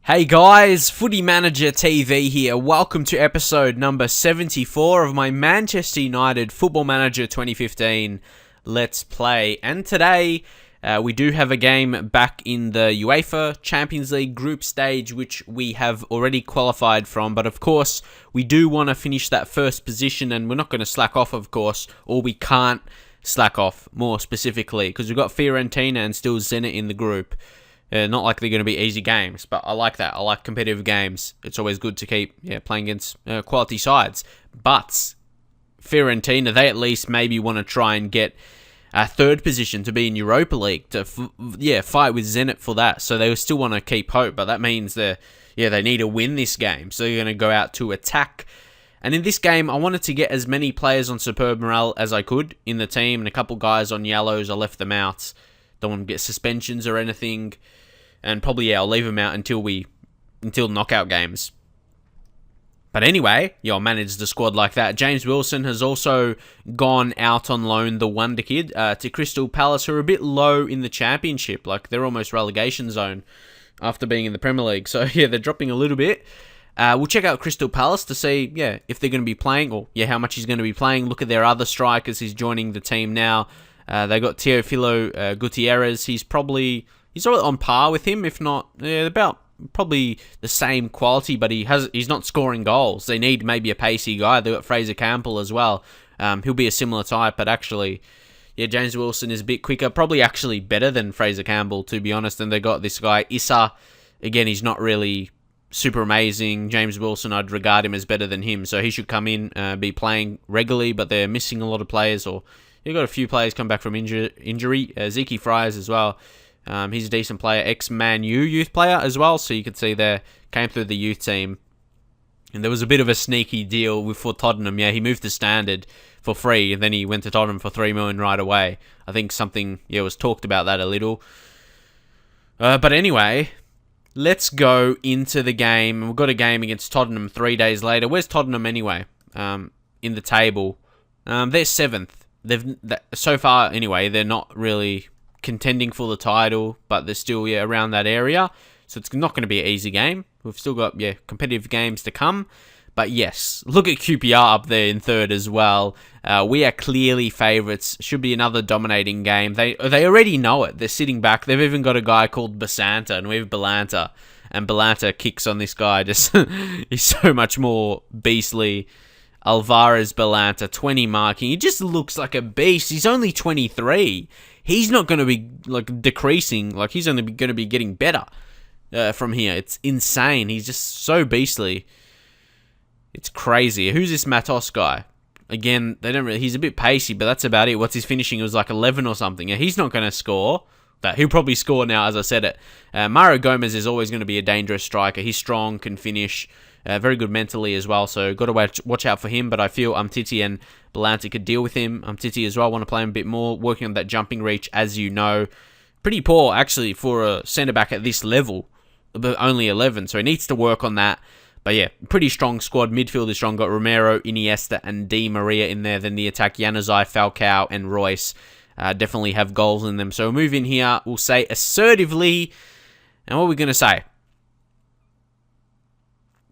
Hey guys, Footy Manager TV here. Welcome to episode number 74 of my Manchester United Football Manager 2015 Let's Play. And today, we do have a game back in the UEFA Champions League group stage, which we have already qualified from. But of course, we do want to finish that first position, and we're not going to slack off, of course, or we can't slack off more specifically, because we've got Fiorentina and still Zenit in the group. Not like they're going to be easy games, but I like that. I like competitive games. It's always good to keep playing against quality sides. But Fiorentina, they at least maybe want to try and get a third position to be in Europa League to fight with Zenit for that. So they still want to keep hope, but that means they need to win this game. So they're going to go out to attack. And in this game, I wanted to get as many players on superb morale as I could in the team, and a couple guys on yellows. I left them out. Don't want to get suspensions or anything. And probably, I'll leave them out until knockout games. But anyway, I'll manage the squad like that. James Wilson has also gone out on loan, the wonder kid, to Crystal Palace, who are a bit low in the championship. Like, they're almost relegation zone after being in the Premier League. So, they're dropping a little bit. We'll check out Crystal Palace to see, if they're going to be playing, or, how much he's going to be playing. Look at their other strikers. He's joining the team now. They got Teofilo Gutierrez. He's probably on par with him, if not about probably the same quality, but he's not scoring goals. They need maybe a pacey guy. They got Fraser Campbell as well. He'll be a similar type, but actually, James Wilson is a bit quicker, probably actually better than Fraser Campbell, to be honest. And they got this guy Issa. Again, he's not really super amazing. James Wilson, I'd regard him as better than him, so he should come in, be playing regularly. But they're missing a lot of players, or you've got a few players come back from injury. Zeke Fryers as well. He's a decent player, ex-Man U youth player as well, so you can see there, came through the youth team. And there was a bit of a sneaky deal for Tottenham. He moved to Standard for free, and then he went to Tottenham for $3 million right away. I think something, was talked about that a little. But anyway, let's go into the game. We've got a game against Tottenham 3 days later. Where's Tottenham anyway? In the table. They're 7th. So far, anyway, they're not really contending for the title, but they're still around that area, so it's not going to be an easy game. We've still got competitive games to come, but yes, look at QPR up there in third as well. We are clearly favourites. Should be another dominating game. They already know it. They're sitting back. They've even got a guy called Basanta, and we have Balanta, and Balanta kicks on this guy. Just he's so much more beastly. Alvarez Balanta, 20 marking. He just looks like a beast. He's only 23. He's not going to be decreasing. He's only going to be getting better from here. It's insane. He's just so beastly. It's crazy. Who's this Matos guy? Again, he's a bit pacey, but that's about it. What's his finishing? It was 11 or something. He's not going to score. He'll probably score now, as I said it. Mario Gomez is always going to be a dangerous striker. He's strong, can finish. Very good mentally as well, so got to watch out for him. But I feel Umtiti and Balanta could deal with him. Umtiti as well, want to play him a bit more, working on that jumping reach, as you know. Pretty poor, actually, for a centre-back at this level, but only 11, so he needs to work on that. But pretty strong squad. Midfield is strong. Got Romero, Iniesta, and Di Maria in there. Then the attack, Januzaj, Falcao, and Royce definitely have goals in them. So we'll move in here. We'll say assertively. And what are we going to say?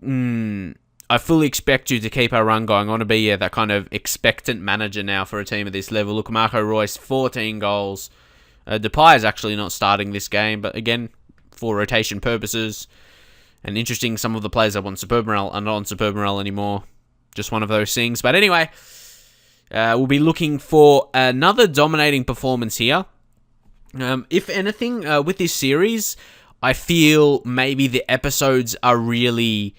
I fully expect you to keep our run going. I want to be that kind of expectant manager now for a team at this level. Look, Marco Royce, 14 goals. Depay is actually not starting this game, but again, for rotation purposes. And interesting, some of the players that want superb morale are not on superb morale anymore. Just one of those things. But anyway, we'll be looking for another dominating performance here. If anything, with this series, I feel maybe the episodes are really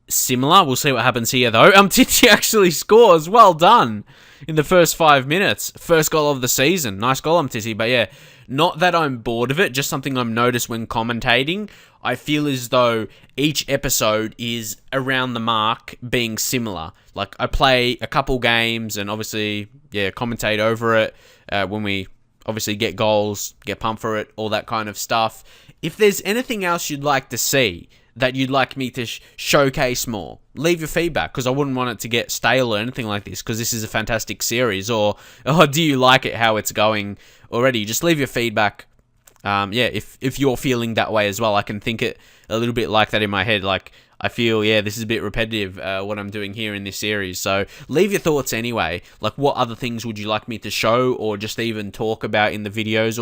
similar. We'll see what happens here, though. Umtiti actually scores. Well done in the first 5 minutes. First goal of the season. Nice goal, Umtiti. But not that I'm bored of it. Just something I've noticed when commentating. I feel as though each episode is around the mark being similar. I play a couple games and obviously, commentate over it when we obviously get goals, get pumped for it, all that kind of stuff. If there's anything else you'd like to see that you'd like me to showcase more, leave your feedback, because I wouldn't want it to get stale or anything like this, because this is a fantastic series. Or do you like it how it's going already? Just leave your feedback. If you're feeling that way as well, I can think it a little bit like that in my head. Like, I feel, this is a bit repetitive, what I'm doing here in this series. So leave your thoughts anyway. Like, what other things would you like me to show or just even talk about in the videos?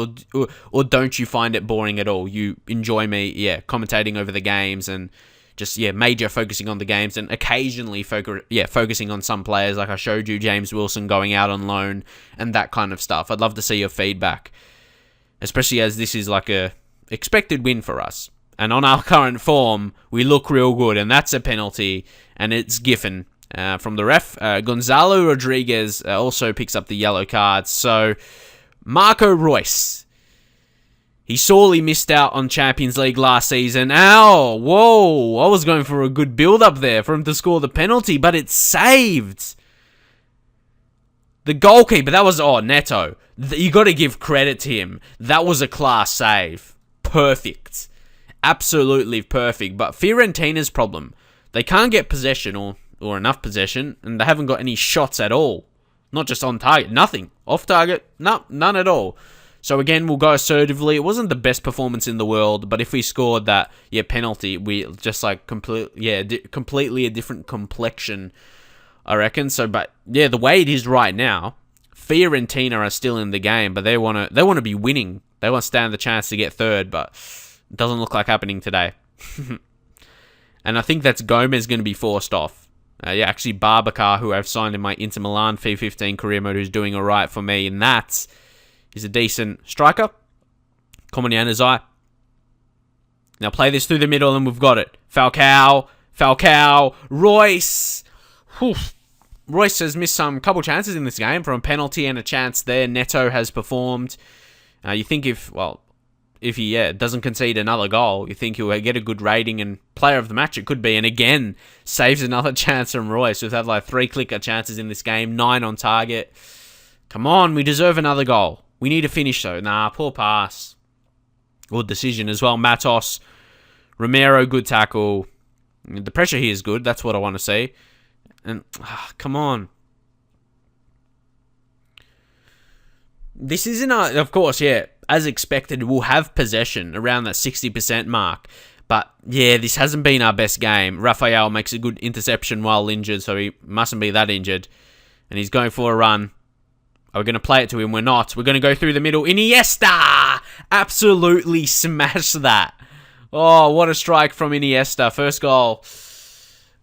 Or don't you find it boring at all? You enjoy me, commentating over the games and just, major focusing on the games and occasionally focusing on some players. Like I showed you, James Wilson going out on loan and that kind of stuff. I'd love to see your feedback, especially as this is like a expected win for us. And on our current form, we look real good, and that's a penalty, and it's given from the ref. Gonzalo Rodriguez also picks up the yellow card. So, Marco Reus, he sorely missed out on Champions League last season. Ow! Whoa! I was going for a good build-up there for him to score the penalty, but it's saved. The goalkeeper, that was, Neto. You got to give credit to him. That was a class save. Perfect. Absolutely perfect. But Fiorentina's problem, they can't get possession or enough possession, and they haven't got any shots at all. Not just on target, nothing. Off target, none at all. So again, we'll go assertively. It wasn't the best performance in the world, but if we scored that penalty, we just like completely a different complexion, I reckon. So, but the way it is right now, Fiorentina are still in the game, but they want to be winning. They want to stand the chance to get third, but it doesn't look like happening today. And I think that's Gomez going to be forced off. Actually, Babacar, who I've signed in my Inter Milan FIFA15 career mode, who's doing all right for me, and that is a decent striker. Common Yanazai. Now play this through the middle, and we've got it. Falcao, Reus. Reus has missed some couple chances in this game from a penalty and a chance there. Neto has performed. You think if he doesn't concede another goal, you think he'll get a good rating and player of the match it could be. And again, saves another chance from Reus. We've had like 3 clicker chances in this game, 9 on target. Come on, we deserve another goal. We need to finish though. Nah, poor pass. Good decision as well. Matos, Romero, good tackle. The pressure here is good. That's what I want to see. And come on. This isn't of course, as expected, we'll have possession around that 60% mark. But, this hasn't been our best game. Rafael makes a good interception while injured, so he mustn't be that injured. And he's going for a run. Are we going to play it to him? We're not. We're going to go through the middle. Iniesta! Absolutely smash that. Oh, what a strike from Iniesta. First goal.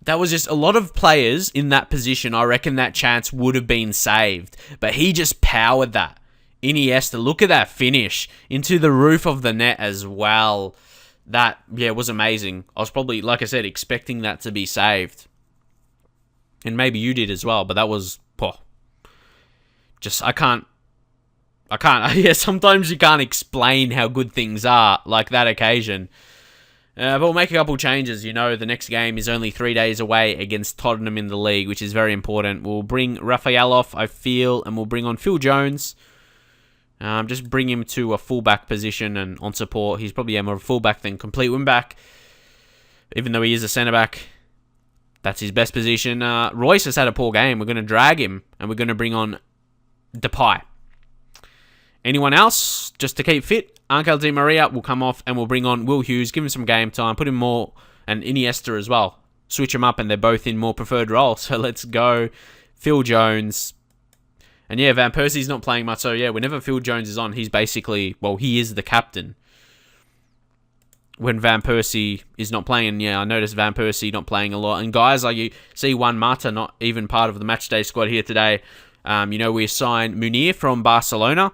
That was just a lot of players in that position. I reckon that chance would have been saved. But he just powered that. Iniesta, look at that finish into the roof of the net as well. That, was amazing. I was probably, like I said, expecting that to be saved. And maybe you did as well, but that was, I can't, sometimes you can't explain how good things are, like that occasion. But we'll make a couple changes. The next game is only 3 days away against Tottenham in the league, which is very important. We'll bring Rafael off, I feel, and we'll bring on Phil Jones. Just bring him to a fullback position and on support. He's probably more of a fullback than complete wingback. Even though he is a centre-back, that's his best position. Reus has had a poor game. We're going to drag him, and we're going to bring on Depay. Anyone else, just to keep fit, Angel Di Maria will come off, and we'll bring on Will Hughes, give him some game time, put him more, and Iniesta as well. Switch them up, and they're both in more preferred roles. So let's go. Phil Jones. And Van Persie's not playing much, so whenever Phil Jones is on, he's basically, he is the captain. When Van Persie is not playing, I noticed Van Persie not playing a lot. And guys, like you see Juan Mata not even part of the matchday squad here today. We assigned Munir from Barcelona.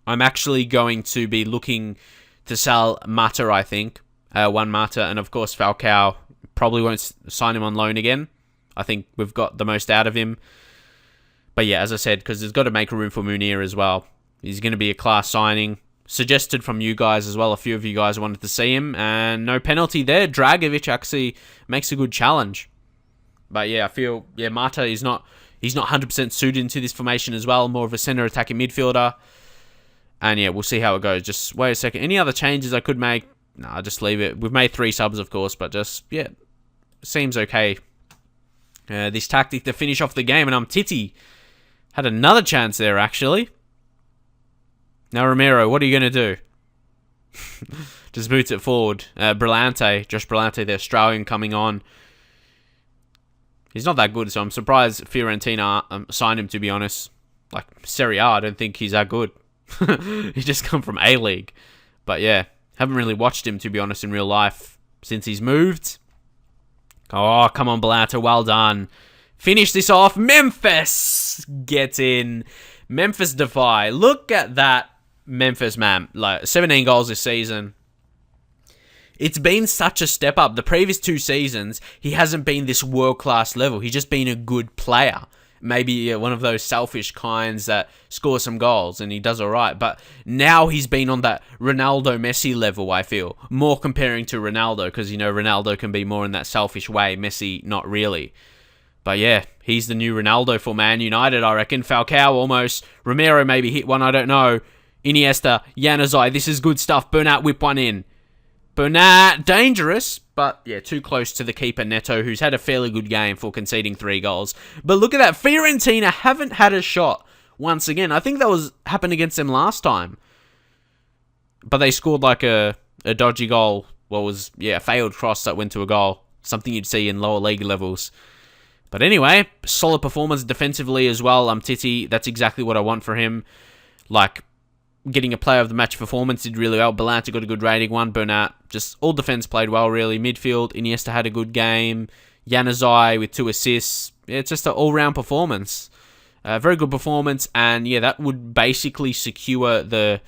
I'm actually going to be looking to sell Mata, I think. Juan Mata, and of course Falcao. Probably won't sign him on loan again. I think we've got the most out of him. But as I said, because there's got to make room for Munir as well. He's going to be a class signing. Suggested from you guys as well. A few of you guys wanted to see him. And no penalty there. Dragovic actually makes a good challenge. But I feel, Mata is not... He's not 100% suited into this formation as well. More of a centre attacking midfielder. And we'll see how it goes. Just wait a second. Any other changes I could make? Nah, just leave it. We've made 3 subs, of course. But just, seems okay. This tactic to finish off the game. And Titi had another chance there, actually. Now, Romero, what are you going to do? just boots it forward. Josh Brillante, the Australian coming on. He's not that good, so I'm surprised Fiorentina signed him, to be honest. Like, Serie A, I don't think he's that good. He's just come from A-League. But yeah, haven't really watched him, to be honest, in real life since he's moved. Oh, come on, Brillante, well done. Finish this off. Memphis gets in. Memphis defy. Look at that Memphis, man. Like, 17 goals this season. It's been such a step up. The previous 2 seasons, he hasn't been this world-class level. He's just been a good player. Maybe one of those selfish kinds that scores some goals and he does all right. But now he's been on that Ronaldo-Messi level, I feel. More comparing to Ronaldo, because, Ronaldo can be more in that selfish way. Messi, not really. But yeah, he's the new Ronaldo for Man United, I reckon. Falcao almost. Romero maybe hit one, I don't know. Iniesta, Januzaj, this is good stuff. Bernat whip one in. Bernat, dangerous, but yeah, too close to the keeper Neto, who's had a fairly good game for conceding 3 goals. But look at that, Fiorentina haven't had a shot once again. I think that happened against them last time. But they scored like a dodgy goal. A failed cross that went to a goal. Something you'd see in lower league levels. But anyway, solid performance defensively as well. Titi, that's exactly what I want for him. Like, getting a player of the match performance, did really well. Bellante got a good rating, one. Bernat, just all defense played well, really. Midfield, Iniesta had a good game. Januzaj with 2 assists. Yeah, it's just an all-round performance. Very good performance, and yeah, that would basically secure the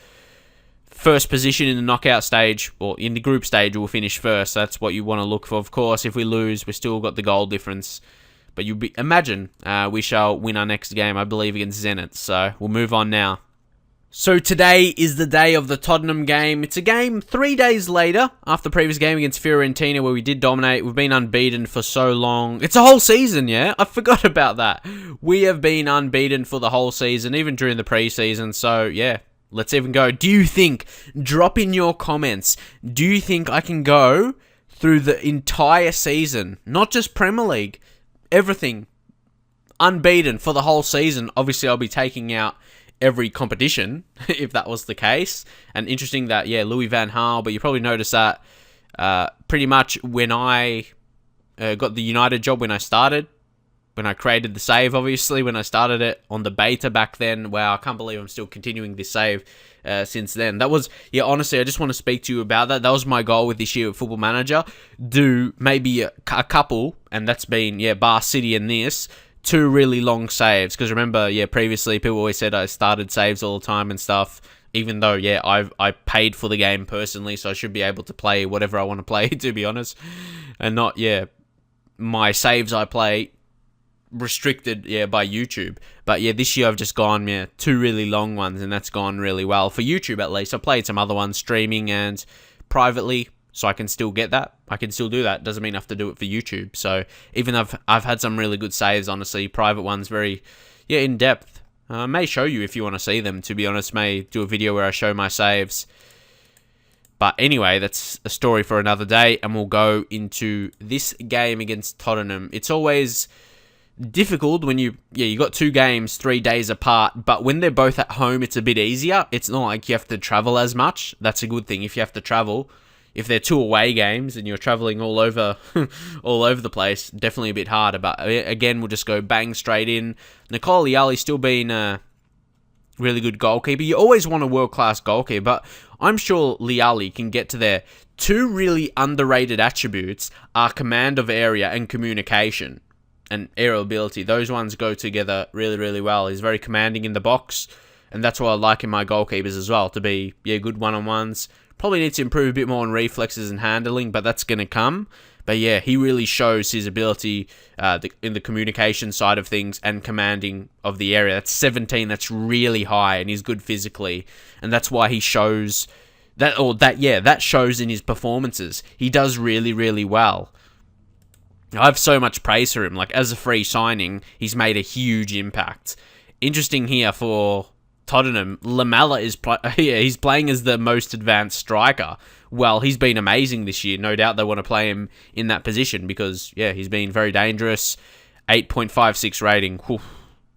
first position in the knockout stage, or in the group stage. We'll finish first. That's what you want to look for. Of course, if we lose, we still got the goal difference. But imagine we shall win our next game, I believe, against Zenit. So we'll move on now. So today is the day of the Tottenham game. It's a game 3 days later after the previous game against Fiorentina where we did dominate. We've been unbeaten for so long. It's a whole season, yeah? I forgot about that. We have been unbeaten for the whole season, even during the preseason. So, yeah, let's even go. Drop in your comments, do you think I can go through the entire season? Not just Premier League, everything. Unbeaten for the whole season. Obviously, I'll be taking out every competition, if that was the case. And interesting that, Louis van Gaal, but you probably noticed that pretty much when I got the United job when I created the save, obviously, when I started it on the beta back then. Wow, I can't believe I'm still continuing this save since then. That was, honestly, I just want to speak to you about that. That was my goal with this year at Football Manager. Do maybe a couple, and that's been, Bar City and this, 2 really long saves, because remember, previously people always said I started saves all the time and stuff, even though, I paid for the game personally, so I should be able to play whatever I want to play, to be honest, and not, my saves I play restricted, by YouTube. But this year I've just gone, 2 really long ones, and that's gone really well, for YouTube at least. I played some other ones streaming and privately, so I can still get that. I can still do that. Doesn't mean I have to do it for YouTube. So even I've had some really good saves, honestly. Private ones, very, in depth. I may show you if you want to see them, to be honest. May do a video where I show my saves. But anyway, that's a story for another day. And we'll go into this game against Tottenham. It's always difficult when you got 2 games 3 days apart. But when they're both at home, it's a bit easier. It's not like you have to travel as much. That's a good thing if you have to travel. If they're 2 away games and you're traveling all over the place, definitely a bit harder. But again, we'll just go bang straight in. Nicole Liali's still been a really good goalkeeper. You always want a world-class goalkeeper, but I'm sure Liali can get to there. 2 really underrated attributes are command of area and communication and aerial ability. Those ones go together really, really well. He's very commanding in the box, and that's what I like in my goalkeepers as well, to be good one-on-ones. Probably needs to improve a bit more on reflexes and handling, but that's going to come. But he really shows his ability in the communication side of things and commanding of the area. That's 17, that's really high, and he's good physically. And that's why he shows that shows in his performances. He does really, really well. I have so much praise for him. Like, as a free signing, he's made a huge impact. Interesting here for Tottenham, Lamela is he's playing as the most advanced striker. Well, he's been amazing this year. No doubt they want to play him in that position because, he's been very dangerous. 8.56 rating. Whew.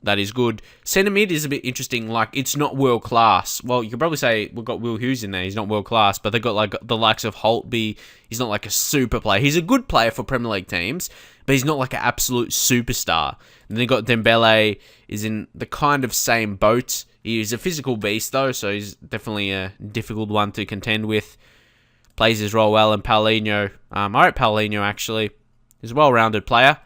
that is good. Centre mid is a bit interesting. Like, it's not world class. Well, you could probably say we've got Will Hughes in there. He's not world class, but they've got like the likes of Holtby. He's not like a super player. He's a good player for Premier League teams, but he's not like an absolute superstar. And then you got Dembele is in the kind of same boat. He's a physical beast though, so he's definitely a difficult one to contend with. Plays his role well, and Paulinho. I rate Paulinho actually. He's a well-rounded player.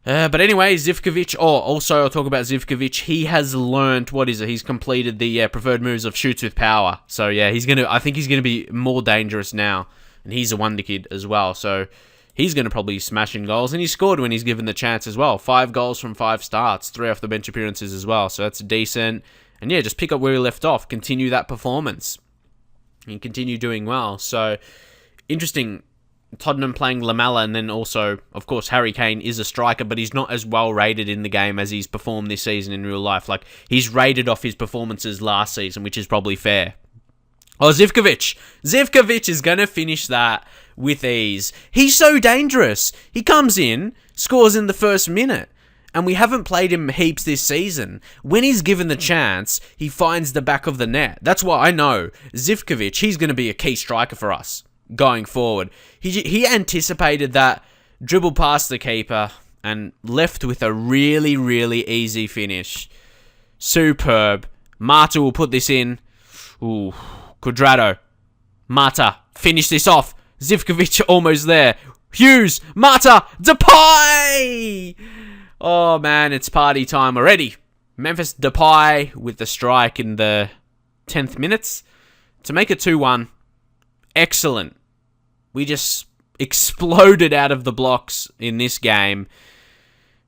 But anyway, Živković. Oh, also I'll talk about Živković. He has learned, he's completed the preferred moves of shoots with power. So yeah, I think he's gonna be more dangerous now, and he's a wonder kid as well. So he's gonna probably smash in goals, and he scored when he's given the chance as well. 5 goals from 5 starts, 3 off the bench appearances as well. So that's decent. And yeah, just pick up where he left off, continue that performance, and continue doing well. So interesting. Tottenham playing Lamela, and then also, of course, Harry Kane is a striker, but he's not as well rated in the game as he's performed this season in real life. Like, he's rated off his performances last season, which is probably fair. Oh, Živković. Živković is going to finish that with ease. He's so dangerous. He comes in, scores in the first minute, and we haven't played him heaps this season. When he's given the chance, he finds the back of the net. That's why I know Živković, he's going to be a key striker for us going forward. He anticipated that, dribbled past the keeper, and left with a really, really easy finish. Superb. Mata will put this in. Ooh, Cuadrado. Mata, finish this off. Živković almost there. Hughes, Mata, Depay! Oh man, it's party time already. Memphis Depay with the strike in the 10th minutes to make it 2-1. Excellent. We just exploded out of the blocks in this game.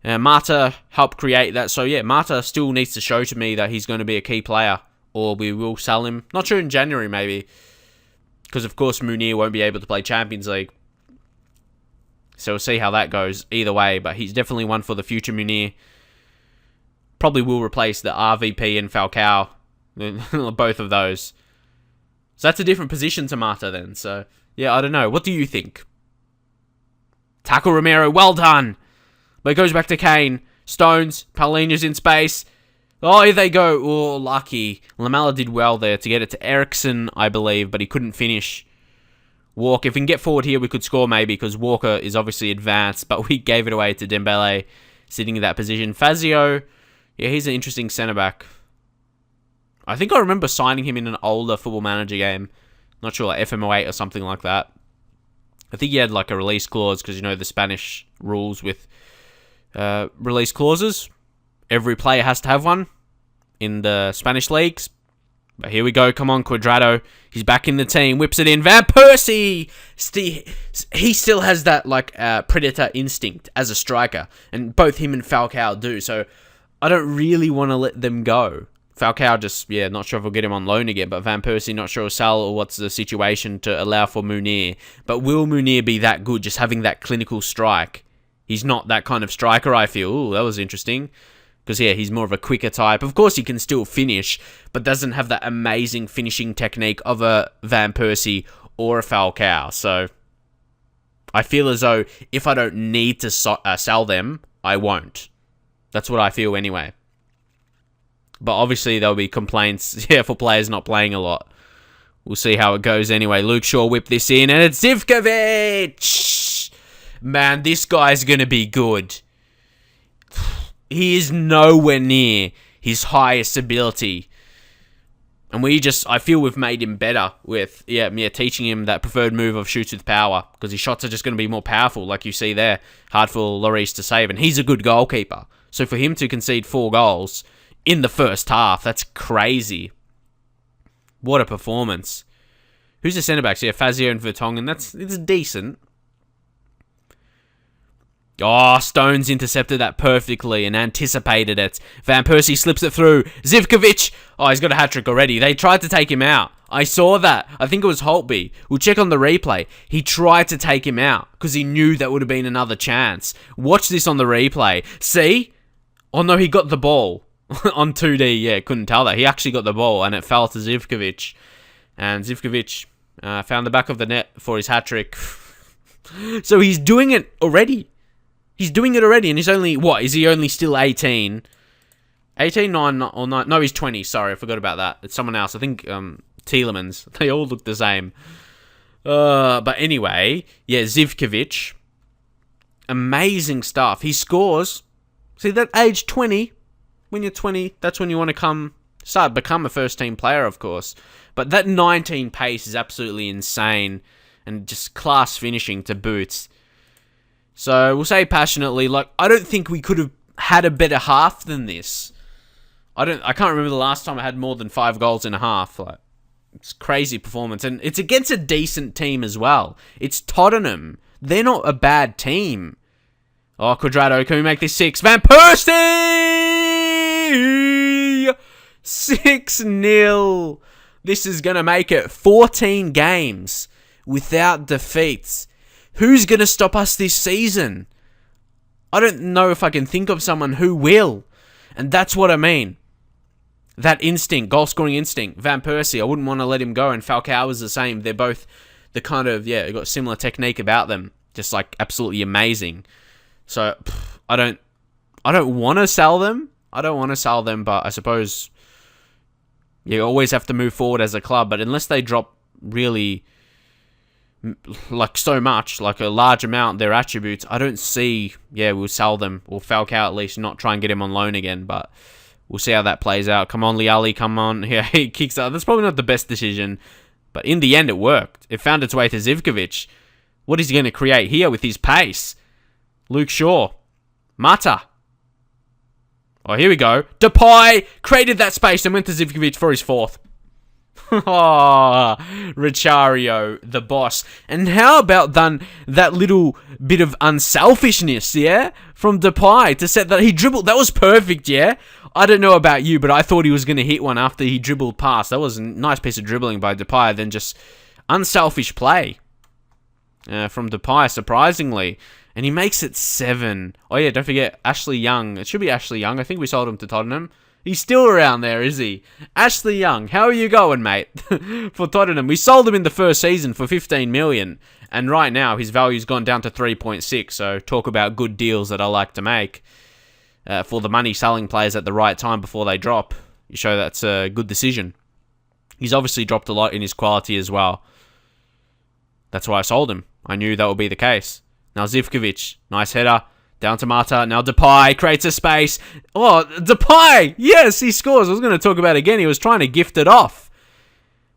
Mata helped create that. So yeah, Mata still needs to show to me that he's going to be a key player, or we will sell him. Not sure in January maybe, because of course Munir won't be able to play Champions League. So we'll see how that goes either way, but he's definitely one for the future. Munir probably will replace the RVP and Falcao, both of those. So that's a different position to Mata then. So yeah, I don't know. What do you think? Tackle Romero, well done. But it goes back to Kane. Stones, Paulinho's in space. Oh, here they go. Oh, lucky. Lamela did well there to get it to Eriksson, I believe, but he couldn't finish. Walker, if we can get forward here, we could score maybe, because Walker is obviously advanced, but we gave it away to Dembele, sitting in that position. Fazio, yeah, he's an interesting centre-back. I think I remember signing him in an older Football Manager game. Not sure, like FMO8 or something like that. I think he had like a release clause, because you know the Spanish rules with release clauses. Every player has to have one in the Spanish leagues. But here we go. Come on, Cuadrado. He's back in the team. Whips it in. Van Persie! He still has that like predator instinct as a striker. And both him and Falcao do. So I don't really want to let them go. Falcao just, yeah, not sure if we'll get him on loan again, but Van Persie, not sure sell or what's the situation to allow for Munir. But will Munir be that good, just having that clinical strike? He's not that kind of striker, I feel. Ooh, that was interesting. Because, yeah, he's more of a quicker type. Of course, he can still finish, but doesn't have that amazing finishing technique of a Van Persie or a Falcao. So, I feel as though if I don't need to sell them, I won't. That's what I feel anyway. But obviously, there'll be complaints for players not playing a lot. We'll see how it goes anyway. Luke Shaw whipped this in, and it's Živković! Man, this guy's going to be good. He is nowhere near his highest ability. And I feel we've made him better with, teaching him that preferred move of shoots with power. Because his shots are just going to be more powerful, like you see there. Hard for Lloris to save. And he's a good goalkeeper. So for him to concede 4 goals in the first half, that's crazy. What a performance. Who's the centre-backs? Yeah, Fazio and Vertonghen. It's decent. Oh, Stones intercepted that perfectly and anticipated it. Van Persie slips it through. Živković. Oh, he's got a hat-trick already. They tried to take him out. I saw that. I think it was Holtby. We'll check on the replay. He tried to take him out because he knew that would have been another chance. Watch this on the replay. See? Oh, no, he got the ball. On 2D, yeah, couldn't tell that. He actually got the ball, and it fell to Živković. And Živković found the back of the net for his hat-trick. So he's doing it already. He's doing it already, and he's only, what, is he only still 18? 18, 9, or 9, no, he's 20, sorry, I forgot about that. It's someone else, I think, Tielemans. They all look the same. But anyway, yeah, Živković. Amazing stuff. He scores. See, that age 20, when you're 20, that's when you want to become a first-team player, of course. But that 19 pace is absolutely insane, and just class finishing to boot. So, we'll say passionately, like, I don't think we could have had a better half than this. I can't remember the last time I had more than 5 goals in a half. Like, it's crazy performance, and it's against a decent team as well. It's Tottenham. They're not a bad team. Oh, Quadrado, can we make this 6? Van Persie! 6-0. This is going to make it 14 games without defeats. Who's going to stop us this season? I don't know if I can think of someone who will. And that's what I mean. That instinct, goal-scoring instinct. Van Persie, I wouldn't want to let him go. And Falcao is the same. They're both the kind of, got similar technique about them. Just like absolutely amazing. So, I don't want to sell them. But I suppose you always have to move forward as a club. But unless they drop really, like so much, like a large amount, their attributes, I don't see, we'll sell them. Or Falcao at least, not try and get him on loan again. But we'll see how that plays out. Come on, Liali, come on. Yeah, he kicks out. That's probably not the best decision. But in the end, it worked. It found its way to Živković. What is he going to create here with his pace? Luke Shaw. Mata. Oh, here we go. Depay created that space and went to Živković for his 4th. Oh, Richario, the boss. And how about then that little bit of unselfishness, from Depay to set that he dribbled. That was perfect, I don't know about you, but I thought he was going to hit one after he dribbled past. That was a nice piece of dribbling by Depay. Then just unselfish play from Depay, surprisingly. And he makes it 7. Oh, yeah, don't forget Ashley Young. It should be Ashley Young. I think we sold him to Tottenham. He's still around there, is he? Ashley Young, how are you going, mate? For Tottenham. We sold him in the first season for 15 million. And right now, his value's gone down to 3.6. So, talk about good deals that I like to make. For the money, selling players at the right time before they drop. You show that's a good decision. He's obviously dropped a lot in his quality as well. That's why I sold him. I knew that would be the case. Now Živković, nice header, down to Mata. Now Depay creates a space. Oh, Depay! Yes, he scores. I was going to talk about it again. He was trying to gift it off.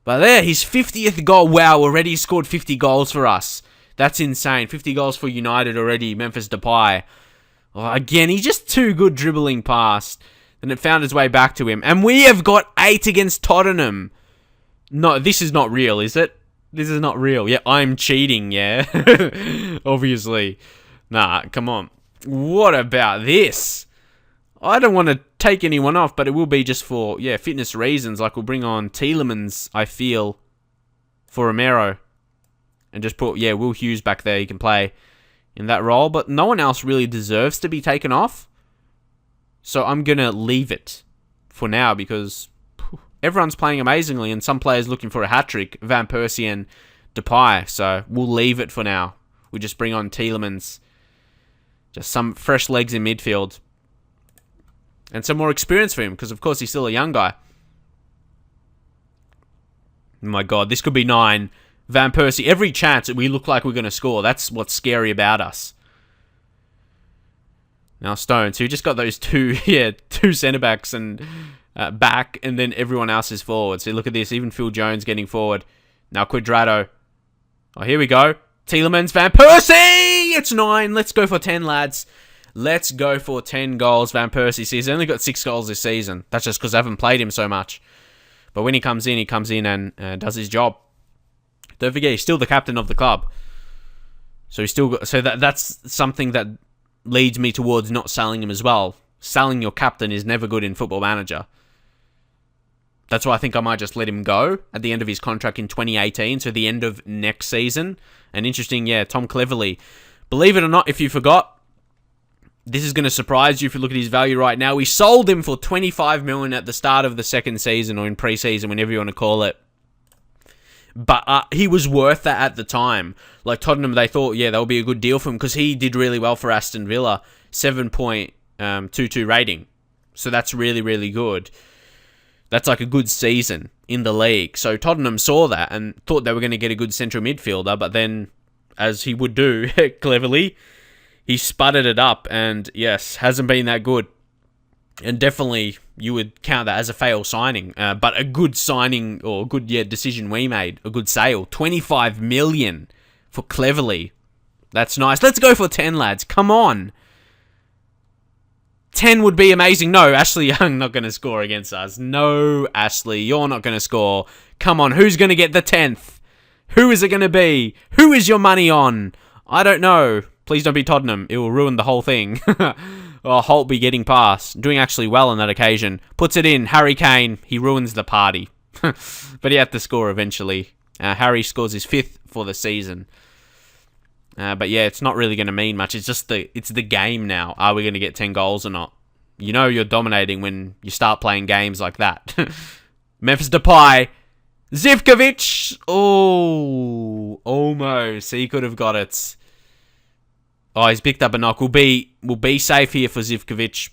But there, his 50th goal. Wow, already scored 50 goals for us. That's insane. 50 goals for United already. Memphis Depay. Oh, again, he's just too good dribbling past. And it found its way back to him. And we have got 8 against Tottenham. No, this is not real, is it? This is not real. Yeah, I'm cheating, Obviously. Nah, come on. What about this? I don't want to take anyone off, but it will be just for, fitness reasons. Like, we'll bring on Tielemans, I feel, for Romero. And just put, Will Hughes back there. He can play in that role. But no one else really deserves to be taken off. So I'm going to leave it for now because everyone's playing amazingly and some players looking for a hat-trick, Van Persie and Depay. So we'll leave it for now. We just bring on Tielemans. Just some fresh legs in midfield. And some more experience for him because, of course, he's still a young guy. Oh my God, this could be 9. Van Persie, every chance that we look like we're going to score. That's what's scary about us. Now Stones, who just got those two centre-backs and back, and then everyone else is forward. So look at this, even Phil Jones getting forward. Now Quadrado. Oh, here we go. Tielemans, Van Persie! It's 9. Let's go for 10, lads. Let's go for 10 goals. Van Persie. See, he's only got 6 goals this season. That's just because I haven't played him so much. But when he comes in and does his job. Don't forget, he's still the captain of the club. So he's still got, that's something that leads me towards not selling him as well. Selling your captain is never good in Football Manager. That's why I think I might just let him go at the end of his contract in 2018, so the end of next season. And interesting, Tom Cleverley. Believe it or not, if you forgot, this is going to surprise you if you look at his value right now. We sold him for 25 million at the start of the second season or in pre-season, whenever you want to call it. But he was worth that at the time. Like Tottenham, they thought, yeah, that would be a good deal for him because he did really well for Aston Villa. 7.22 rating. So that's really, really good. That's like a good season in the league. So Tottenham saw that and thought they were going to get a good central midfielder. But then, as he would do cleverly, he sputtered it up. And yes, hasn't been that good. And definitely, you would count that as a failed signing. But a good signing, or a good decision we made. A good sale. 25 million for Cleverly. That's nice. Let's go for 10, lads. Come on. 10 would be amazing. No, Ashley Young not going to score against us. No, Ashley, you're not going to score. Come on, who's going to get the 10th? Who is it going to be? Who is your money on? I don't know. Please don't be Tottenham. It will ruin the whole thing. Oh, Holt be getting past. Doing actually well on that occasion. Puts it in. Harry Kane. He ruins the party. But he had to score eventually. Harry scores his 5th for the season. But yeah, it's not really going to mean much. It's just it's the game now. Are we going to get 10 goals or not? You know you're dominating when you start playing games like that. Memphis Depay. Živković. Oh, almost. He could have got it. Oh, he's picked up a knock. We'll be safe here for Živković.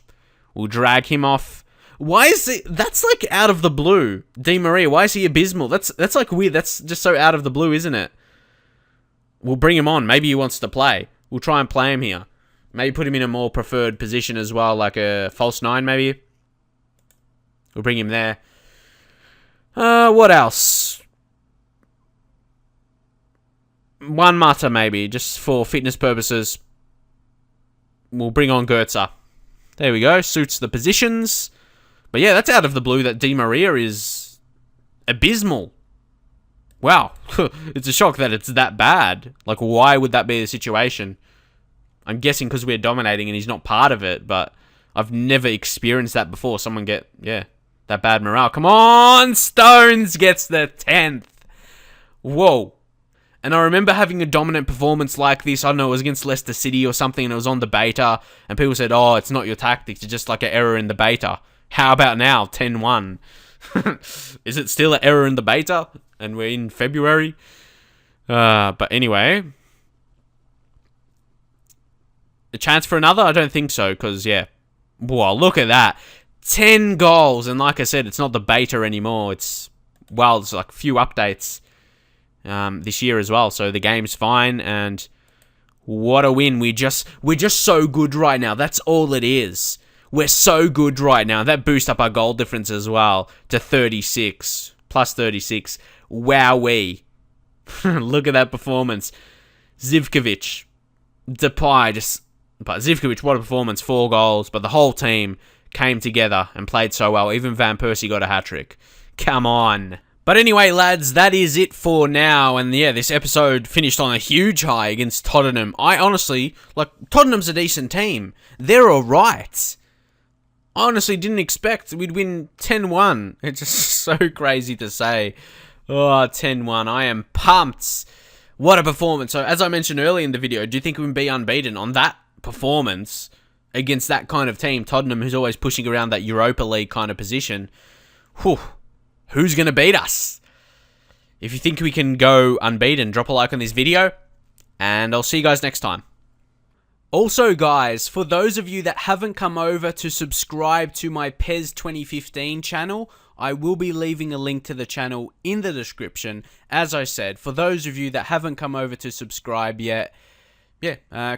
We'll drag him off. Why is it? That's like out of the blue. Di Maria. Why is he abysmal? That's like weird. That's just so out of the blue, isn't it? We'll bring him on. Maybe he wants to play. We'll try and play him here. Maybe put him in a more preferred position as well, like a false 9 maybe. We'll bring him there. What else? One Mata maybe, just for fitness purposes. We'll bring on Goetze. There we go. Suits the positions. But yeah, that's out of the blue that Di Maria is abysmal. Wow. It's a shock that it's that bad. Like, why would that be the situation? I'm guessing because we're dominating and he's not part of it, but I've never experienced that before. Someone get, that bad morale. Come on! Stones gets the 10th. Whoa. And I remember having a dominant performance like this. I don't know, it was against Leicester City or something, and it was on the beta. And people said, oh, it's not your tactics. It's just like an error in the beta. How about now? 10-1. Is it still an error in the beta? And we're in February? But anyway. A chance for another? I don't think so, because, yeah. Whoa, look at that. 10 goals. And like I said, it's not the beta anymore. It's like a few updates. This year as well, so the game's fine, and what a win. We're just so good right now. That's all it is. We're so good right now. That boosts up our goal difference as well to 36, plus 36. Wowee. Look at that performance. Živković, Depay, but Živković, what a performance, 4 goals, but the whole team came together and played so well. Even Van Persie got a hat-trick. Come on. But anyway, lads, that is it for now. And yeah, this episode finished on a huge high against Tottenham. I honestly, Tottenham's a decent team. They're alright. I honestly didn't expect we'd win 10-1. It's just so crazy to say. Oh, 10-1. I am pumped. What a performance. So, as I mentioned earlier in the video, do you think we can be unbeaten on that performance against that kind of team? Tottenham, who's always pushing around that Europa League kind of position. Whew. Who's going to beat us? If you think we can go unbeaten, drop a like on this video, and I'll see you guys next time. Also, guys, for those of you that haven't come over to subscribe to my PES 2015 channel, I will be leaving a link to the channel in the description. As I said, for those of you that haven't come over to subscribe yet,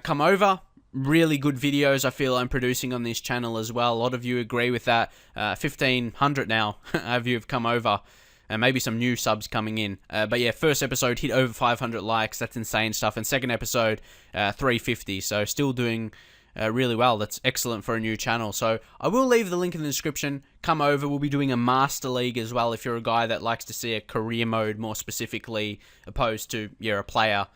come over. Really good videos I feel I'm producing on this channel as well. A lot of you agree with that. 1,500 now of you have come over. And maybe some new subs coming in. But yeah, first episode hit over 500 likes. That's insane stuff. And second episode, 350. So still doing really well. That's excellent for a new channel. So I will leave the link in the description. Come over. We'll be doing a Master League as well if you're a guy that likes to see a career mode more specifically, opposed to, a player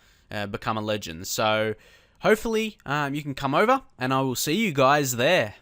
become a legend. So hopefully you can come over, and I will see you guys there.